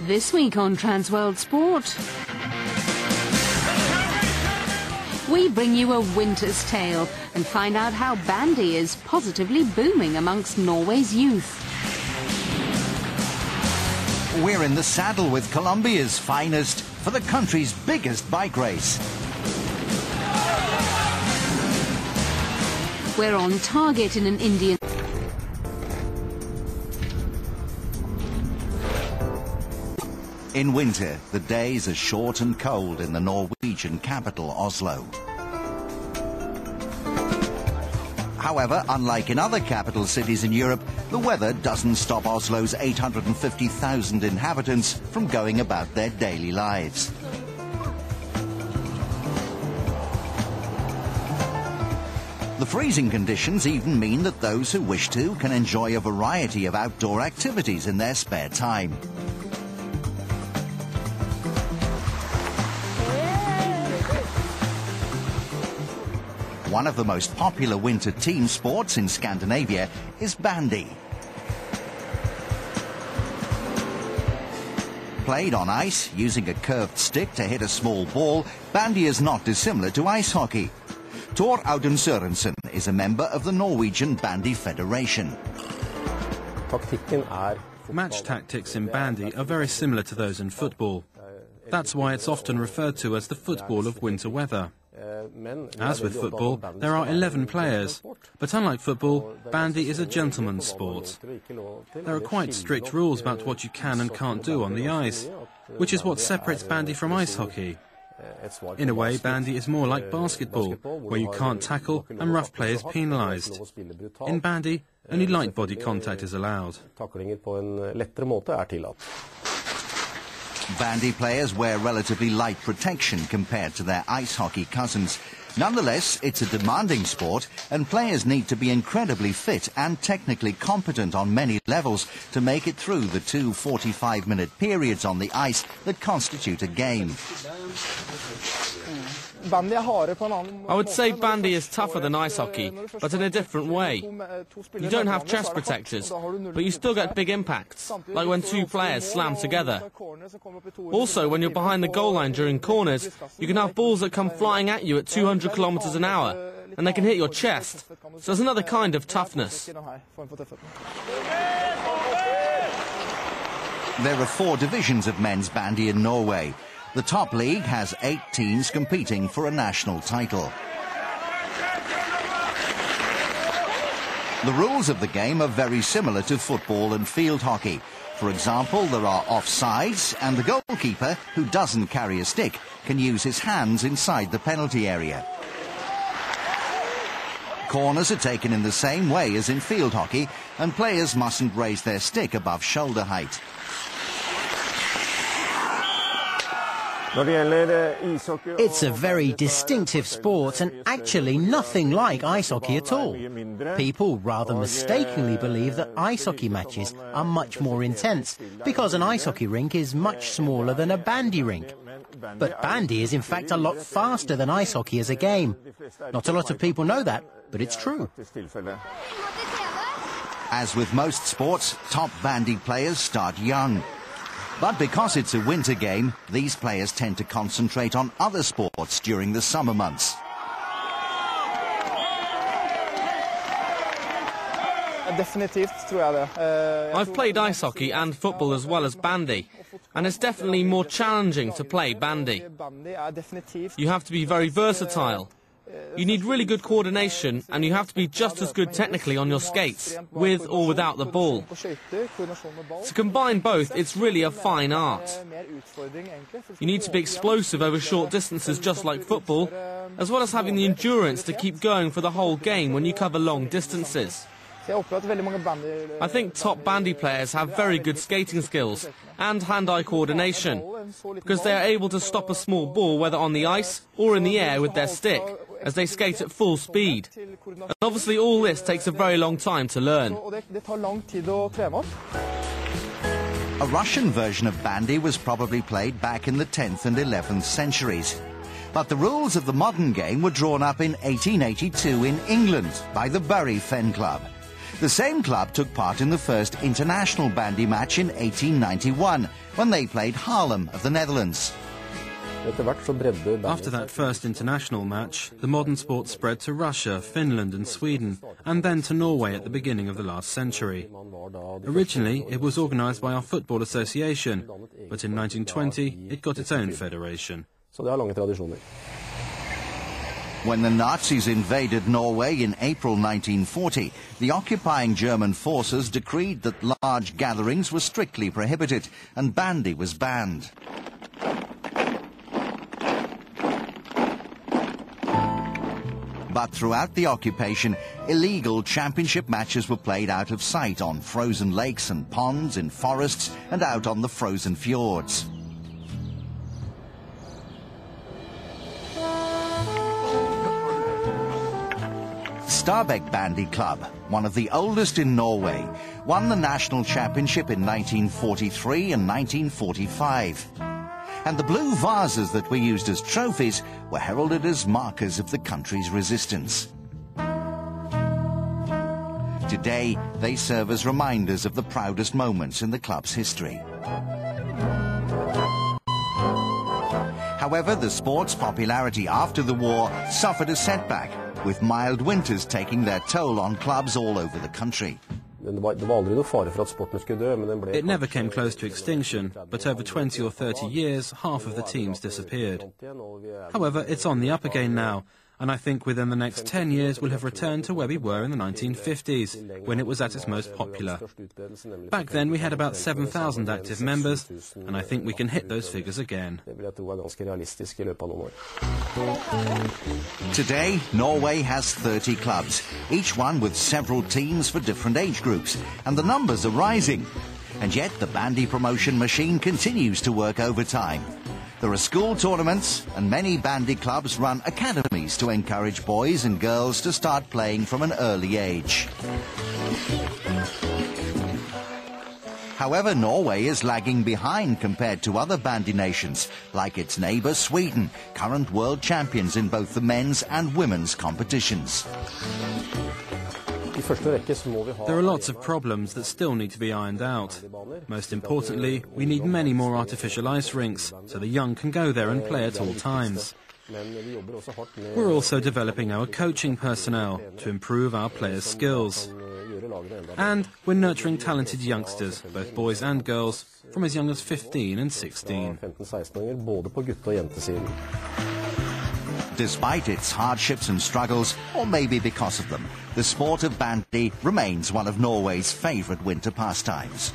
This week on Transworld Sport, we bring you a winter's tale and find out how bandy is positively booming amongst Norway's youth. We're in the saddle with Colombia's finest for the country's biggest bike race. We're on target in an Indian... In winter, the days are short and cold in the Norwegian capital, Oslo. However, unlike in other capital cities in Europe, the weather doesn't stop Oslo's 850,000 inhabitants from going about their daily lives. The freezing conditions even mean that those who wish to can enjoy a variety of outdoor activities in their spare time. One of the most popular winter team sports in Scandinavia is bandy. Played on ice, using a curved stick to hit a small ball, bandy is not dissimilar to ice hockey. Tor Audun Sørensen is a member of the Norwegian Bandy Federation. Match tactics in bandy are very similar to those in football. That's why it's often referred to as the football of winter weather. As with football, there are 11 players, but unlike football, bandy is a gentleman's sport. There are quite strict rules about what you can and can't do on the ice, which is what separates bandy from ice hockey. In a way, bandy is more like basketball, where you can't tackle and rough play is penalised. In bandy, only light body contact is allowed. Bandy players wear relatively light protection compared to their ice hockey cousins. Nonetheless, it's a demanding sport, and players need to be incredibly fit and technically competent on many levels to make it through the two 45-minute periods on the ice that constitute a game. I would say bandy is tougher than ice hockey, but in a different way. You don't have chest protectors, but you still get big impacts, like when two players slam together. Also, when you're behind the goal line during corners, you can have balls that come flying at you at 200 kilometers an hour, and they can hit your chest, so there's another kind of toughness. There are 4 divisions of men's bandy in Norway. The top league has 8 teams competing for a national title. The rules of the game are very similar to football and field hockey. For example, there are offsides, and the goalkeeper, who doesn't carry a stick, can use his hands inside the penalty area. Corners are taken in the same way as in field hockey, and players mustn't raise their stick above shoulder height. It's a very distinctive sport and actually nothing like ice hockey at all. People rather mistakenly believe that ice hockey matches are much more intense because an ice hockey rink is much smaller than a bandy rink. But bandy is in fact a lot faster than ice hockey as a game. Not a lot of people know that, but it's true. As with most sports, top bandy players start young. But because it's a winter game, these players tend to concentrate on other sports during the summer months. I've played ice hockey and football as well as bandy, and it's definitely more challenging to play bandy. You have to be very versatile. You need really good coordination, and you have to be just as good technically on your skates, with or without the ball. To combine both, it's really a fine art. You need to be explosive over short distances just like football, as well as having the endurance to keep going for the whole game when you cover long distances. I think top bandy players have very good skating skills and hand-eye coordination, because they are able to stop a small ball whether on the ice or in the air with their stick, as they skate at full speed. And obviously all this takes a very long time to learn. A Russian version of bandy was probably played back in the 10th and 11th centuries. But the rules of the modern game were drawn up in 1882 in England by the Bury Fen Club. The same club took part in the first international bandy match in 1891, when they played Haarlem of the Netherlands. After that first international match, the modern sport spread to Russia, Finland and Sweden, and then to Norway at the beginning of the last century. Originally, it was organised by our Football Association, but in 1920 it got its own federation. When the Nazis invaded Norway in April 1940, the occupying German forces decreed that large gatherings were strictly prohibited and bandy was banned. But throughout the occupation, illegal championship matches were played out of sight on frozen lakes and ponds, in forests and out on the frozen fjords. Stabæk Bandy Club, one of the oldest in Norway, won the national championship in 1943 and 1945. And the blue vases that were used as trophies were heralded as markers of the country's resistance. Today, they serve as reminders of the proudest moments in the club's history. However, the sport's popularity after the war suffered a setback, with mild winters taking their toll on clubs all over the country. It never came close to extinction, but over 20 or 30 years, half of the teams disappeared. However, it's on the up again now, and I think within the next 10 years we'll have returned to where we were in the 1950s, when it was at its most popular. Back then we had about 7,000 active members, and I think we can hit those figures again. Today, Norway has 30 clubs, each one with several teams for different age groups, and the numbers are rising. And yet the bandy promotion machine continues to work overtime. There are school tournaments, and many bandy clubs run academies to encourage boys and girls to start playing from an early age. However, Norway is lagging behind compared to other bandy nations, like its neighbour Sweden, current world champions in both the men's and women's competitions. There are lots of problems that still need to be ironed out. Most importantly, we need many more artificial ice rinks, so the young can go there and play at all times. We're also developing our coaching personnel to improve our players' skills. And we're nurturing talented youngsters, both boys and girls, from as young as 15 and 16. Despite its hardships and struggles, or maybe because of them, the sport of bandy remains one of Norway's favourite winter pastimes.